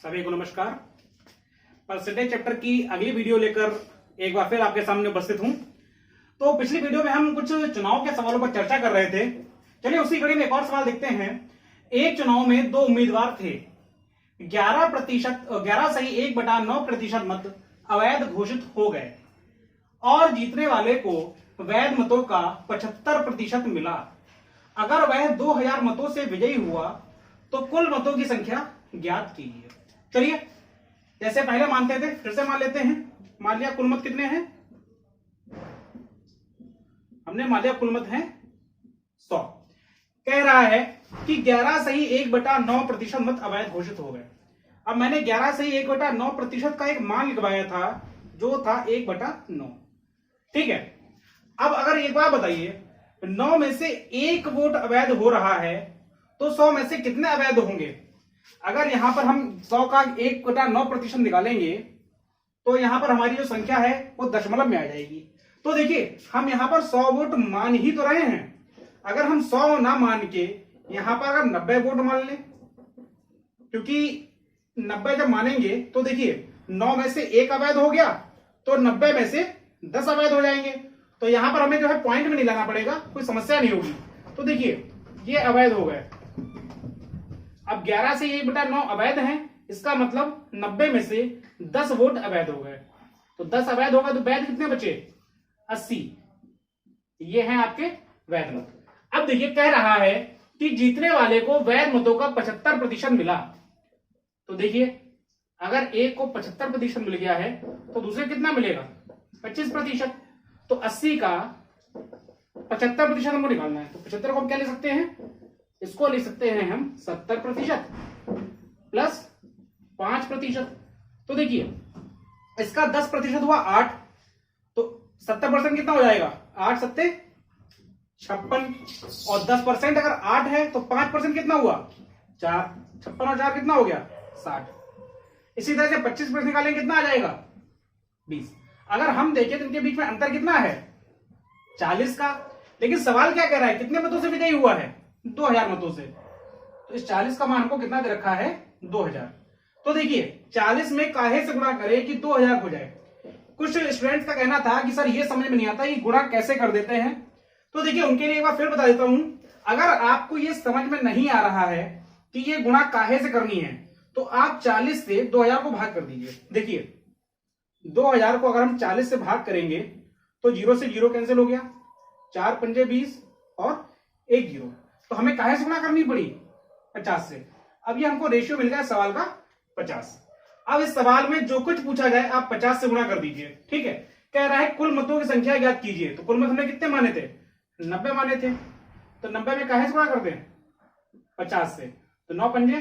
सभी को नमस्कार। परसेंटेज चैप्टर की अगली वीडियो लेकर एक बार फिर आपके सामने उपस्थित हूं। तो पिछली वीडियो में हम कुछ चुनाव के सवालों पर चर्चा कर रहे थे। चलिए उसी कड़ी में एक और सवाल देखते हैं। एक चुनाव में दो उम्मीदवार थे। 11 सही 1/9% मत अवैध घोषित हो गए और जीतने वाले को वैध मतों का 75% मिला। अगर वह 2000 मतों से विजयी हुआ तो कुल मतों की संख्या ज्ञात कीजिए। चलिए जैसे पहले मानते थे फिर से मान लेते हैं। मान लिया कुल मत कितने हैं, हमने मान लिया कुल मत हैं 100। कह रहा है कि 11 सही 1/9% मत अवैध घोषित हो गए। अब मैंने 11 सही 1/9% का एक मान लिखवाया था जो था 1/9। ठीक है। अब अगर एक बार बताइए 9 में से एक वोट अवैध हो रहा है तो 100 में से कितने अवैध होंगे। अगर यहां पर हम 100 का 1/9% निकालेंगे तो यहां पर हमारी जो संख्या है वो दशमलव में आ जाएगी। तो देखिए हम यहां पर 100 वोट मान ही तो रहे हैं। अगर हम 100 ना मान के यहां पर अगर 90 वोट मान लें, क्योंकि 90 जब मानेंगे तो देखिए 9 में से एक अवैध हो गया तो 90 में से 10 अवैध हो जाएंगे। तो यहां पर हमें जो है पॉइंट में नहीं लाना पड़ेगा, कोई समस्या नहीं होगी। तो देखिए ये अवैध हो गए। अब 11 से 1/9 अवैध हैं, इसका मतलब 90 में से 10 वोट अवैध हो गए। तो 10 अवैध होगा तो वैध कितने बचे 80। ये हैं आपके वैध मत। अब देखिए कह रहा है कि जीतने वाले को वैध मतों का 75% मिला। तो देखिए अगर एक को 75% मिल गया है तो दूसरे कितना मिलेगा 25%। तो 80 का 75% हमको निकालना है। तो 75 को हम क्या ले सकते हैं, इसको ले सकते हैं हम 70% प्लस 5%। तो देखिए इसका 10% हुआ 8, तो 70% कितना हो जाएगा 8 सत्ते 56 और 10% अगर 8 है तो 5% कितना हुआ 4। 56 और 4 कितना हो गया 60। इसी तरह से 25% निकालेंगे कितना आ जाएगा 20। अगर हम देखें तो इनके बीच में अंतर कितना है 40 का। लेकिन सवाल क्या कह रहा है कितने मतों से विजयी हुआ है 2000 मतों से। तो इस 40 का मान हमको कितना दे रखा है 2000। तो देखिए 40 में काहे से गुणा करें कि 2000 हो जाए। कुछ स्टूडेंट्स का कहना था कि सर ये समझ में नहीं आता कि गुणा कैसे कर देते हैं। तो देखिए उनके लिए एक बार फिर बता देता हूं। अगर आपको ये समझ में नहीं आ रहा है कि ये गुणा काहे से करनी है तो आप 40 से 2000 को भाग कर दीजिए। देखिए 2000 को अगर हम 40 से भाग करेंगे तो 0 से 0 कैंसिल हो गया, 4 पंजे 20 और 1 0। तो हमें काहे से गुणा करनी पड़ी 50 से। अब ये हमको रेशियो मिल गया सवाल का 50। अब इस सवाल में जो कुछ पूछा जाए आप 50 से गुणा कर दीजिए। ठीक है। कह रहा है कुल मतों की संख्या ज्ञात कीजिए। तो कुल मत हमने कितने माने थे 90 माने थे। तो 90 में काहे से गुणा करते हैं 50 से। तो 9 पंजे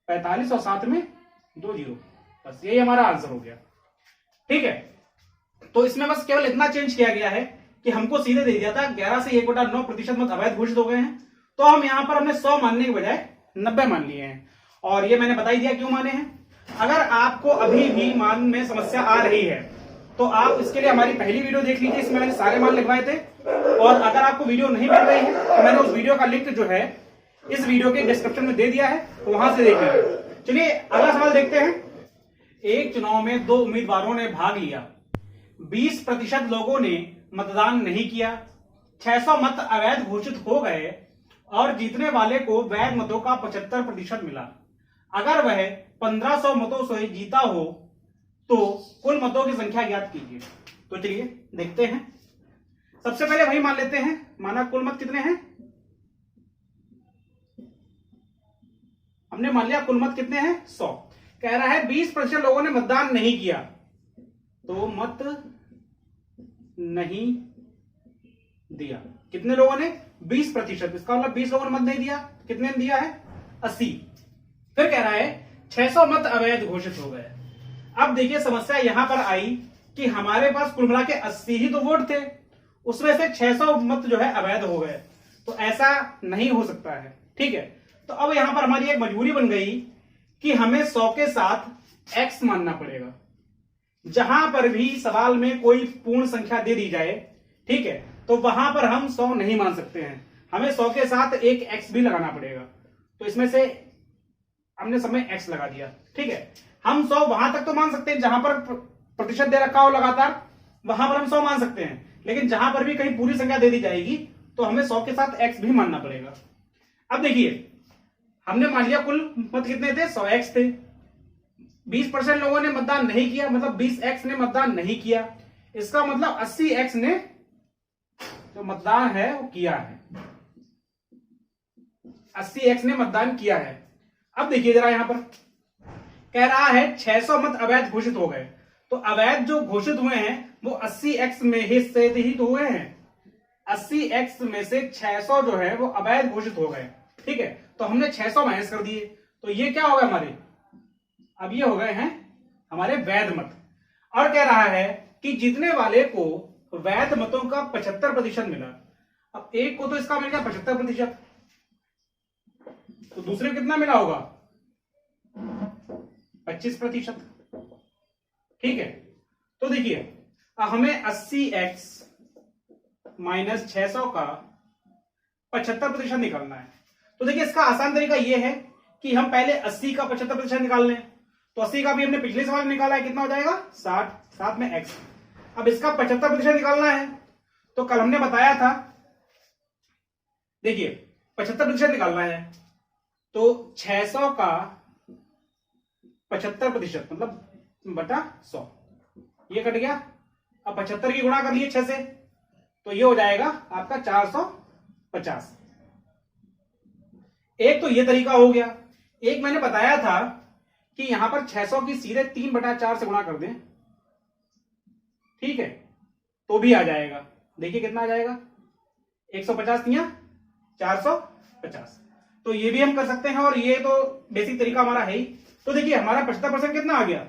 45 और साथ में 2 0। बस यही हमारा आंसर हो गया। ठीक है। तो इसमें बस केवल इतना चेंज किया गया है कि हमको सीधे दे दिया था 11 से 1/9% मत अवैध घोषित हो गए हैं। तो हम यहां पर हमने 100 मानने के बजाय 90 मान लिए हैं। और ये मैंने बता ही दिया क्यों माने हैं। अगर आपको अभी भी मान में समस्या आ रही है तो आप इसके लिए हमारी पहली वीडियो देख लीजिए, इसमें मैंने सारे मान लिखवाए थे। और अगर आपको वीडियो नहीं मिल रही है तो मैंने उस वीडियो का लिंक जो है इस वीडियो के डिस्क्रिप्शन में दे दिया है, तो वहां से देखिए। चलिए अगला सवाल देखते हैं। एक चुनाव में दो उम्मीदवारों ने भाग लिया, 20% लोगों ने मतदान नहीं किया, 600 मत अवैध घोषित हो गए और जीतने वाले को वैध मतों का 75% मिला। अगर वह 1500 मतों से जीता हो तो कुल मतों की संख्या ज्ञात कीजिए। तो चलिए देखते हैं। सबसे पहले वही मान लेते हैं। माना कुल मत कितने हैं, हमने मान लिया कुल मत कितने हैं 100। कह रहा है 20% लोगों ने मतदान नहीं किया, तो मत नहीं दिया। कितने लोगों ने 20%। इसका मतलब 20 लोगों ने मत नहीं दिया। कितने ने दिया है 80। फिर कह रहा है 600 मत अवैध घोषित हो गए। अब देखिए समस्या यहां पर आई कि हमारे पास कुल मिला के 80 ही तो वोट थे, उसमें से 600 मत जो है अवैध हो गए। तो ऐसा नहीं हो सकता है। ठीक है। तो अब यहां पर हमारी एक मजबूरी बन गई कि हमें 100 के साथ x मानना पड़ेगा। जहां पर भी सवाल में कोई पूर्ण संख्या दे दी जाए, ठीक है, तो वहां पर हम 100 नहीं मान सकते हैं। हमें 100 के साथ एक एक्स भी लगाना पड़ेगा। तो इसमें से हमने सब में एक्स लगा दिया, ठीक है। हम 100 वहां तक तो मान सकते हैं जहां पर प्रतिशत दे रखा हो लगातार, वहां पर हम 100 मान सकते हैं, लेकिन जहां पर भी कहीं पूरी संख्या दे दी जाएगी तो हमें 100 के साथ एक्स भी मानना पड़ेगा। अब देखिए, हमने मान लिया कुल मत कितने थे, 100 एक्स थे। 20% लोगों ने मतदान नहीं किया, मतलब 20 एक्स ने मतदान नहीं किया। इसका मतलब 80 एक्स ने जो मतदान है वो किया है, 80 एक्स ने मतदान किया है। अब देखिए जरा, यहां पर कह रहा है 600 मत अवैध घोषित हो गए। तो अवैध जो घोषित हुए हैं वो 80 एक्स में हिस्से ही तो हुए हैं। 80 एक्स में से 600 जो है वो अवैध घोषित हो गए, ठीक है। तो हमने 600 माइनस कर दिए, तो ये क्या हो गए हमारे, अब ये हो गए हैं हमारे वैध मत। और कह रहा है कि जीतने वाले को वैध मतों का 75% मिला। अब एक को तो इसका मिल गया 75%, तो दूसरे को कितना मिला होगा, 25%, ठीक है। तो देखिए, अब हमें 80x माइनस 600 का 75% निकालना है। तो देखिए, इसका आसान तरीका यह है कि हम पहले 80 का 75% निकाल लें। तो 80 का भी हमने पिछले सवाल में निकाला है, कितना हो जाएगा 60, साथ में x। अब इसका 75% निकालना है, तो कल हमने बताया था, देखिए 75% निकालना है तो 600 का 75% मतलब बटा 100, ये कट गया। अब 75 की गुणा कर लिए 6 से, तो ये हो जाएगा आपका 450। एक तो ये तरीका हो गया। एक मैंने बताया था कि यहां पर 600 की सीधे 3/4 से गुणा कर दें, ठीक है, तो भी आ जाएगा। देखिए कितना आ जाएगा, 150 या 450। तो ये भी हम कर सकते हैं, और ये तो बेसिक तरीका हमारा है ही। तो देखिए हमारा 75% कितना आ गया,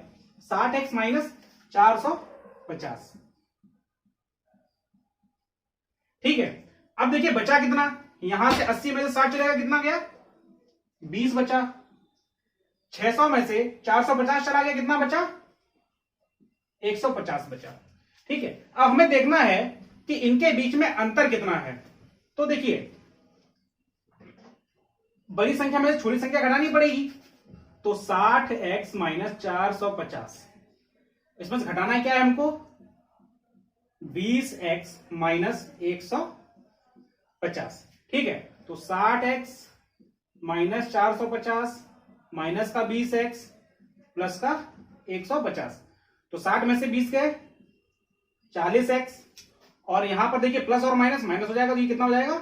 60x माइनस 450, ठीक है। अब देखिए बचा कितना, यहां से 80 में से 60 चलेगा, कितना गया 20 बचा। 600 में से 450 चला गया, कितना बचा 150 बचा, ठीक है। अब हमें देखना है कि इनके बीच में अंतर कितना है। तो देखिए, बड़ी संख्या में से छोटी संख्या घटानी पड़ेगी, तो 60x माइनस 450, इसमें से घटाना क्या है हमको, 20x माइनस 150, ठीक है। तो 60x माइनस 450 माइनस का 20x प्लस का 150, तो 60 में से 20 गए 40x, और यहां पर देखिए प्लस और माइनस माइनस हो जाएगा, तो ये कितना हो जाएगा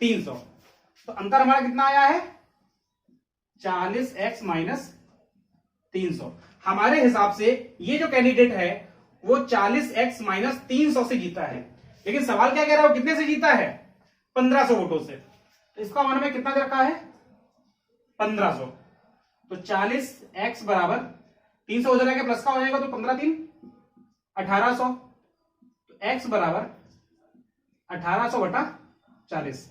300। तो अंतर हमारा कितना आया है 40x माइनस 300। हमारे हिसाब से ये जो कैंडिडेट है वो 40x माइनस 300 से जीता है, लेकिन सवाल क्या कह रहा है, वो कितने से जीता है, 1500 वोटों से। तो इसका मान में कितना दे रखा है 1500, तो 40x बराबर 300 हो जाएगा, प्लस का हो जाएगा, तो 15 3 1800, तो x बराबर 1800 बटा 40,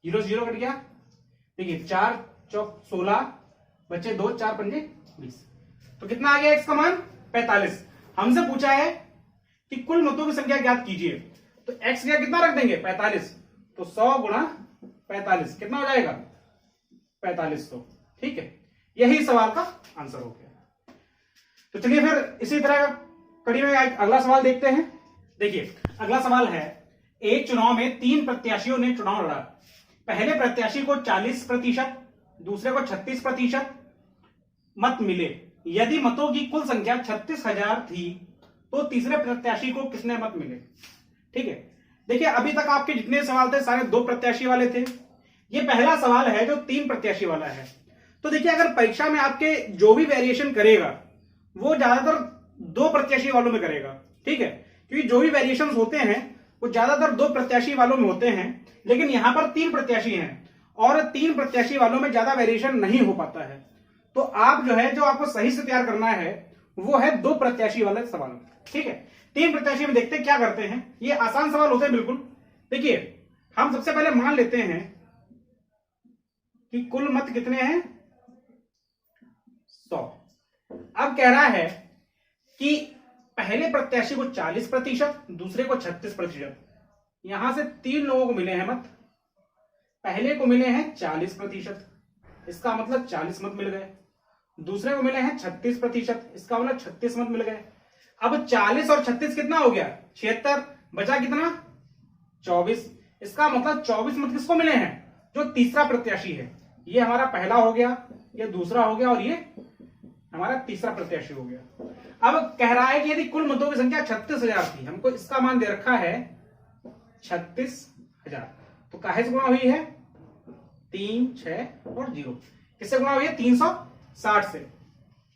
0 0 कट गया। देखिए 4 चौक 16 बच्चे 2 4 पंजे 20, तो कितना आ गया x का मान 45। हमसे पूछा है कि कुल मतों की संख्या ज्ञात कीजिए, तो x का कितना रख देंगे 45, तो 100 गुणा 45 कितना हो जाएगा 4500, ठीक है। यही सवाल का आंसर हो गया। तो चलिए फिर इसी तरह कड़ी में अगला सवाल देखते हैं। देखिए अगला सवाल है, एक चुनाव में 3 प्रत्याशियों ने चुनाव लड़ा। पहले प्रत्याशी को 40%, दूसरे को 36% मत मिले। यदि मतों की कुल संख्या 36,000 थी तो तीसरे प्रत्याशी को कितने मत मिले, ठीक है। देखिए अभी तक आपके जितने सवाल थे सारे 2 प्रत्याशी वाले थे, ये पहला सवाल है जो 3 प्रत्याशी वाला है। तो देखिए अगर परीक्षा में आपके जो भी वेरिएशन करेगा वो ज्यादातर 2 प्रत्याशी वालों में करेगा, ठीक है, क्योंकि जो भी वेरिएशन होते हैं वो ज्यादातर 2 प्रत्याशी वालों में होते हैं, लेकिन यहां पर 3 प्रत्याशी हैं और 3 प्रत्याशी वालों में ज्यादा वेरिएशन नहीं हो पाता है। तो आप जो है, जो आपको सही से तैयार करना है वो है 2 प्रत्याशी वाले सवाल, ठीक है। 3 प्रत्याशी में देखते क्या करते हैं, ये आसान सवाल होते हैं बिल्कुल। देखिए हम सबसे पहले मान लेते हैं कि कुल मत कितने हैं 100। अब कह रहा है कि पहले प्रत्याशी को 40%, दूसरे को 36%। यहां से 3 लोगों को मिले हैं मत, पहले को मिले हैं 40%, इसका मतलब 40 मत मिल गए। दूसरे को मिले हैं 36%, इसका मतलब 36 मत मिल गए। अब 40 और 36 कितना हो गया? 76। बचा कितना? 24। इसका मतलब 24 मत किसको मिले हैं? जो तीसरा प्रत्याशी है। ये हमारा पहला हो गया, ये दूसरा हो गया और ये हमारा तीसरा प्रत्याशी हो गया। अब कह रहा है कि यदि कुल मतों की संख्या 36,000 थी, हमको इसका मान दे रखा है 36,000, तो काहे से गुणा हुई है? 3, 6 और 0। किससे गुणा हुई है? 360 से।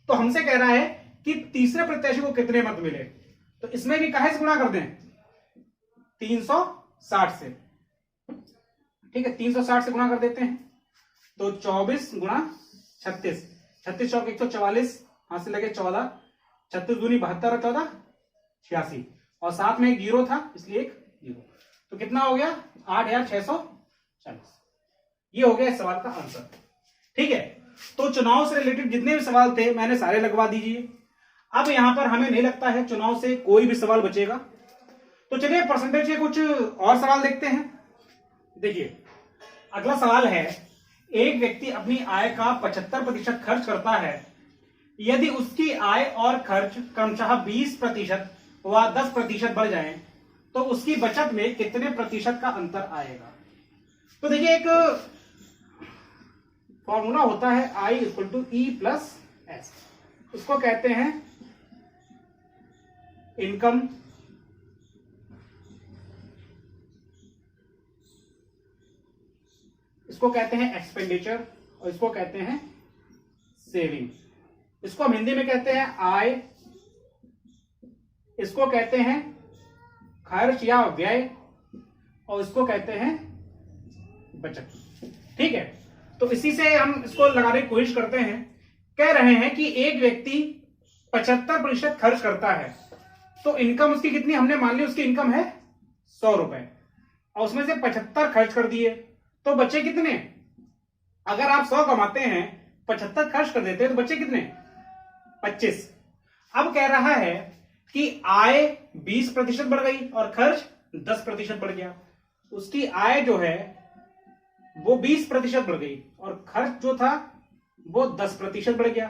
तो हमसे कह रहा है कि तीसरे प्रत्याशी को कितने मत मिले, तो इसमें भी काहे से गुणा कर दें? 360 से। ठीक है, 360 से गुणा कर देते हैं, तो 24 गुणा 36, 36 चौक 144, हाथ से लगे 14, 36 दूनी 72 और 14 86, और साथ में एक 0 था इसलिए एक 0, तो कितना हो गया? 8,640। ये हो गया इस सवाल का आंसर। ठीक है, तो चुनाव से रिलेटेड जितने भी सवाल थे मैंने सारे लगवा दीजिए। अब यहां पर हमें नहीं लगता है चुनाव से कोई भी सवाल बचेगा, तो चलिए परसेंटेज के कुछ और सवाल देखते हैं। देखिए, अगला सवाल है, एक व्यक्ति अपनी आय का 75% खर्च करता है। यदि उसकी आय और खर्च क्रमशः 20% व 10% बढ़ जाएं, तो उसकी बचत में कितने प्रतिशत का अंतर आएगा? तो देखिए, एक फॉर्मूला होता है I = E+S, इसको कहते हैं इनकम इसको कहते हैं एक्सपेंडिचर और इसको कहते हैं सेविंग। इसको हम हिंदी में कहते हैं आय, इसको कहते हैं खर्च या व्यय, और इसको कहते हैं बचत। ठीक है, तो इसी से हम इसको लगाने की कोशिश करते हैं। कह रहे हैं कि एक व्यक्ति 75% खर्च करता है, तो इनकम उसकी कितनी? हमने मान ली उसकी इनकम है 100 रुपए, और उसमें से 75 खर्च कर दिए, तो बचे कितने? अगर आप 100 कमाते हैं, 75 खर्च कर देते हैं, तो बचे कितने? 25। अब कह रहा है कि आय 20% बढ़ गई और खर्च 10% बढ़ गया। उसकी आय जो है वो 20% बढ़ गई और खर्च जो था वो 10% बढ़ गया।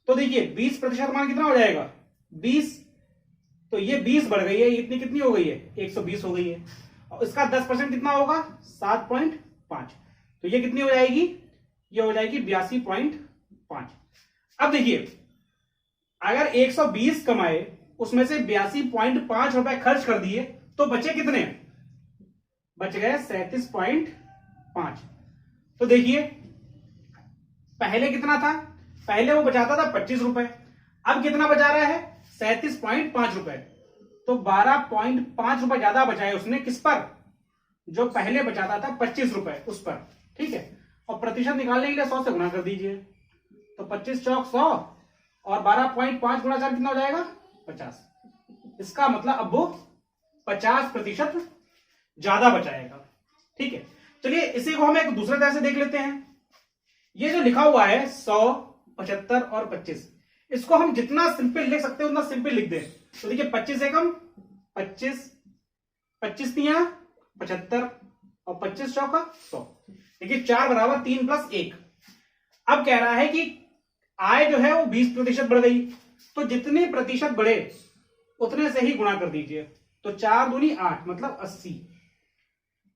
तो देखिए 20% मान कितना हो जाएगा? 20। तो ये 20 बढ़ गई है, इतनी कितनी हो गई है? 120 हो गई है, और इसका 10% कितना होगा? 7.5। तो ये कितनी हो जाएगी? ये हो जाएगी 82.5। अब देखिए, अगर 120 कमाए, उसमें से 82.5 रुपए खर्च कर दिए, तो बचे कितने? बच गए 37.5। तो देखिए, पहले कितना था? पहले वो बचाता था 25 रुपए, अब कितना बचा रहा है? 37.5 रुपए। तो 12.5 रुपए ज्यादा बचाए उसने, किस पर? जो पहले बचाता था 25 रुपए, उस पर। ठीक है, और प्रतिशत निकालने के लिए 100 से गुणा कर दीजिए, तो 25 चौक 100 और 12.5 गुणा 4 कितना हो जाएगा? 50। इसका मतलब अब वो 50% ज्यादा बचाएगा। ठीक है, चलिए इसी को हम एक दूसरे तरह से देख लेते हैं। ये जो लिखा हुआ है 100, 75 और 25, इसको हम जितना सिंपल लिख सकते हैं उतना सिंपल लिख दें। तो देखिए 25 एकम 25, 25 तिया 75 और 25 चौका 100। देखिए 4 बराबर 3 + 1। अब कह रहा है कि आय जो है वो 20% बढ़ गई, तो जितने प्रतिशत बढ़े उतने से ही गुणा कर दीजिए। तो 4 दूनी 8 मतलब 80।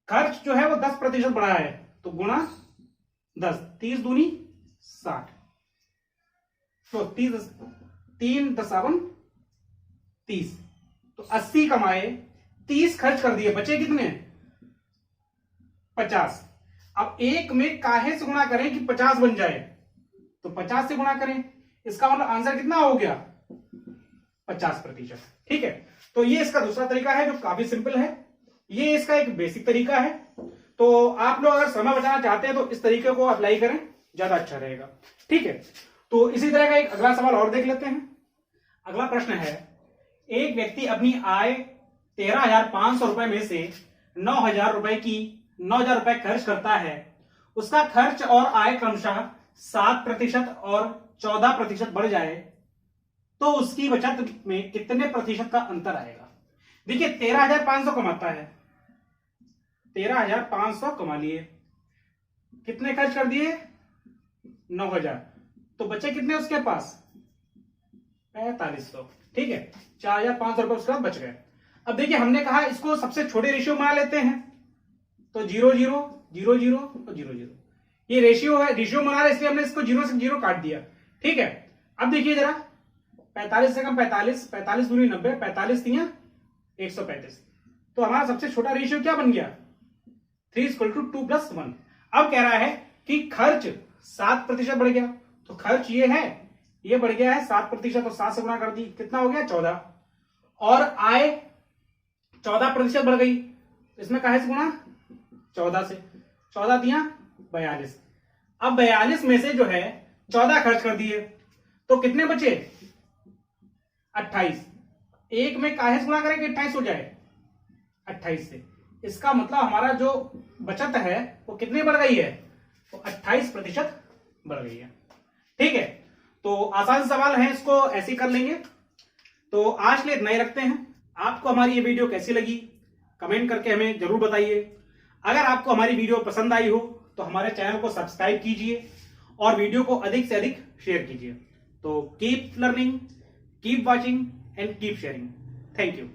खर्च जो है वो 10% बढ़ा है, तो गुणा 10, 30 दूनी 60, तो 3 दसावन 30। तो 80 कमाए, 30 खर्च कर दिए, बचे कितने? 50। अब एक में काहे से गुणा करें कि 50 बन जाए? तो 50 से गुणा करें, इसका मतलब आंसर कितना हो गया? 50%। ठीक है, तो ये इसका दूसरा तरीका है जो काफी सिंपल है। ये इसका एक बेसिक तरीका है। तो आप लोग अगर समय बचाना चाहते हैं तो इस तरीके को अप्लाई करें, ज्यादा अच्छा रहेगा। ठीक है, तो इसी तरह का एक अगला सवाल और देख लेते हैं। अगला प्रश्न है, एक व्यक्ति अपनी आय 13,500 रुपए में से 9,000 रुपए की 9,000 रुपए खर्च करता है। उसका खर्च और आय क्रमशः 7% और 14% बढ़ जाए, तो उसकी बचत में कितने प्रतिशत का अंतर आएगा? देखिए 13,500 कमाता है, 13,500 कमा लिए, कितने खर्च कर दिए? 9,000। तो बचे कितने उसके पास? 4500। ठीक है, 4,500 रुपए उसके पास बच गए। अब देखिए हमने कहा इसको सबसे छोटे रेशियो बना लेते हैं, तो 0 0 0 0 और 0 0, ये रेशियो है, रेशियो बना रहे इसलिए हमने इसको 0 से 0 काट दिया। ठीक है, अब देखिए जरा 45 से कम 45, 45 दूनी 90, 45 तिया 135। तो हमारा सबसे छोटा रेशियो क्या बन गया? 3:2+1। अब कह रहा है कि खर्च 7% बढ़ गया, तो खर्च ये है, ये बढ़ गया है 7%, तो 7 से गुणा कर दी, कितना हो गया? 14। और आय 14% बढ़ गई, इसमें काहे से गुणा? 14 से, 14 दिया 42। अब 42 में से जो है 14 खर्च कर दिए, तो कितने बचे? 28। एक में काहे से गुणा करेंगे 28 हो जाए? 28 से। इसका मतलब हमारा जो बचत है वो कितनी बढ़ गई है? तो 28% बढ़ गई है। ठीक है, तो आसान सवाल है, इसको ऐसे ही कर लेंगे। तो आज के लिए इतना ही रखते हैं। आपको हमारी ये वीडियो कैसी लगी कमेंट करके हमें जरूर बताइए। अगर आपको हमारी वीडियो पसंद आई हो तो हमारे चैनल को सब्सक्राइब कीजिए और वीडियो को अधिक से अधिक शेयर कीजिए। तो keep learning, keep watching and keep sharing. Thank you.